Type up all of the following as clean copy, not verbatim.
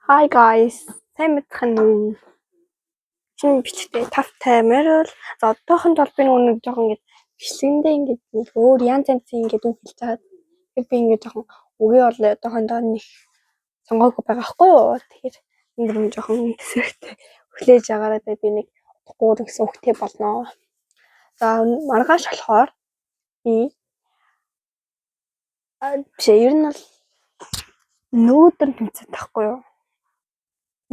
Hi guys. Сайн мэдхэн үү? Шинэ бичгтээ тавтай морил. За одоохонд бол би нэг жоохон ингэ бичлэгэндээ ингэ нэг өөр янз янзын ингэ үг хэлж чагаад би ингэ жоохон үгээ бол одоохондоо нэг сонгоогүй байгаа хгүй юу. Тэгэхээр энэ юм жоохон эсрэгтэй хүлээж аваарай би нэг утгагүй гэсэн үгтэй болно. За маргааш болохоор би ер нь бол нүүдэр тэмцээд тахгүй юу?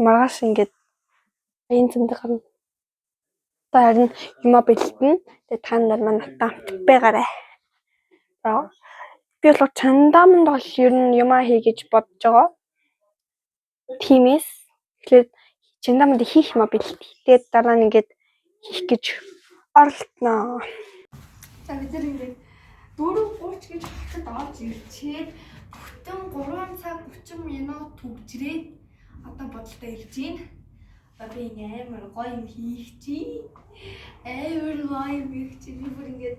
Маргааш ингээд энэ зэмдэг гарна. Та харин юмаа бэлтэн. Тэгээ та нар манайтай хамт байгаарай. За би бол чандамд бол ер нь юмаа хий гэж бодож байгаа. Тиймээс тэгэхээр чандамд хийх юмаа бэлтээ дараа нь ингээд хийх гэж оролдоно. За бид нар ингээд 4:30 гэж хатад орж ирчээд бүтэн 3 цаг 30 минут түгжрээд одоо бодолтой ирж байна. Би амар гоё юм хийх чи. Амар гоё юм хийх чи. Би бүр ингээд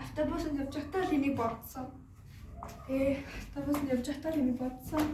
автобусанд явж байхдаа л энийг бодсон. Автобусанд явж байхдаа л энийг бодсон.